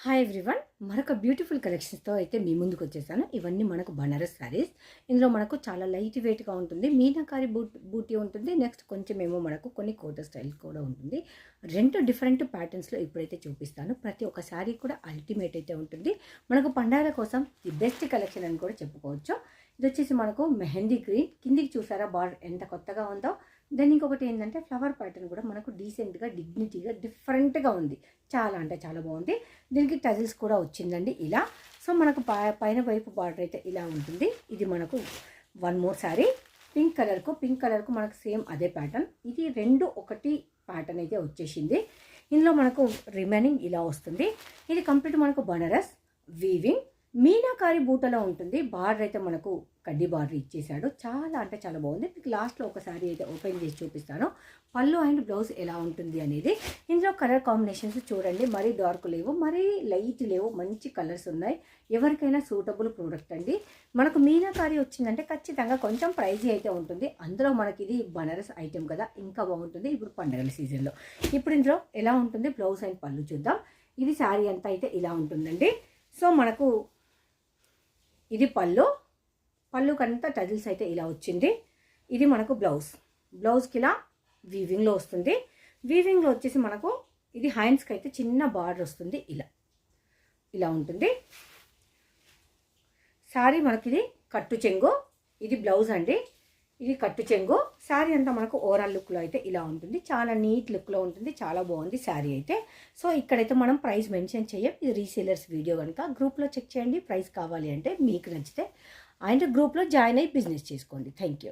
Hi everyone, మరొక beautiful కలెక్షన్స్తో అయితే మీ ముందుకు వచ్చేసాను. ఇవన్నీ మనకు బనారస్ శారీస్. ఇందులో మనకు చాలా లైట్ వెయిట్గా ఉంటుంది. మీనాకారి బూటీ ఉంటుంది. నెక్స్ట్ కొంచెం ఏమో మనకు కొన్ని కోట స్టైల్ కూడా ఉంటుంది. రెండు డిఫరెంట్ ప్యాటర్న్స్లో ఇప్పుడైతే చూపిస్తాను. ప్రతి ఒక్క శారీ కూడా అల్టిమేట్ అయితే ఉంటుంది. మనకు పండగల కోసం ది బెస్ట్ కలెక్షన్ అని కూడా చెప్పుకోవచ్చు. ఇది వచ్చేసి మనకు మెహందీ గ్రీన్, కిందికి చూసారా బార్డర్ ఎంత కొత్తగా ఉందో. దెన్ ఇంకొకటి ఏంటంటే ఫ్లవర్ ప్యాటర్న్ కూడా మనకు డీసెంట్గా, డిగ్నిటీగా, డిఫరెంట్గా ఉంది. చాలా అంటే చాలా బాగుంది. దీనికి టజిల్స్ కూడా వచ్చిందండి ఇలా. సో మనకు పైన వైపు బార్డర్ అయితే ఇలా ఉంటుంది. ఇది మనకు వన్ మోర్ శారీ పింక్ కలర్కు మనకు సేమ్ అదే ప్యాటర్న్. ఇది రెండు ఒకటి ప్యాటర్న్ అయితే వచ్చేసింది. ఇందులో మనకు రిమైనింగ్ ఇలా వస్తుంది. ఇది కంప్లీట్ మనకు బనారస్ వీవింగ్ మీనాకారి బూటలో ఉంటుంది. బార్డర్ అయితే మనకు కడ్డీ బార్డర్ ఇచ్చేసాడు. చాలా అంటే చాలా బాగుంది. మీకు లాస్ట్లో ఒకసారి అయితే ఓపెన్ చేసి చూపిస్తాను పళ్ళు అండ్ బ్లౌజ్ ఎలా ఉంటుంది అనేది. ఇందులో కలర్ కాంబినేషన్స్ చూడండి, మరీ డార్క్ లేవు, మరీ లైట్ లేవు, మంచి కలర్స్ ఉన్నాయి. ఎవరికైనా సూటబుల్ ప్రోడక్ట్ అండి. మనకు మీనాకారి వచ్చిందంటే ఖచ్చితంగా కొంచెం ప్రైజీ అయితే ఉంటుంది. అందులో మనకి ఇది బనారస్ ఐటెం కదా, ఇంకా బాగుంటుంది ఇప్పుడు పండుగల సీజన్లో. ఇప్పుడు ఇందులో ఎలా ఉంటుంది బ్లౌజ్ అండ్ పళ్ళు చూద్దాం. ఇది శారీ అంతా అయితే ఇలా ఉంటుందండి. సో మనకు ఇది పళ్ళుకంతా టజిల్స్ అయితే ఇలా వచ్చింది. ఇది మనకు బ్లౌజ్కి ఇలా వీవింగ్లో వస్తుంది. వీవింగ్లో వచ్చేసి మనకు ఇది హ్యాండ్స్కి అయితే చిన్న బార్డర్ వస్తుంది. ఇలా ఉంటుంది శారీ. మనకి ఇది కట్టు చెంగు, ఇది బ్లౌజ్ అండి. ఇది కట్టు చెంగు. శారీ అంతా మనకు ఓవరాల్ లుక్లో అయితే ఇలా ఉంటుంది. చాలా నీట్ లుక్లో ఉంటుంది. చాలా బాగుంది శారీ అయితే. సో ఇక్కడైతే మనం ప్రైస్ మెన్షన్ చేయం. ఇది రీసేలర్స్ వీడియో కనుక గ్రూప్లో చెక్ చేయండి. ప్రైస్ కావాలి అంటే మీకు నచ్చితే అండ్ గ్రూప్లో జాయిన్ అయ్యి బిజినెస్ చేసుకోండి. Thank you.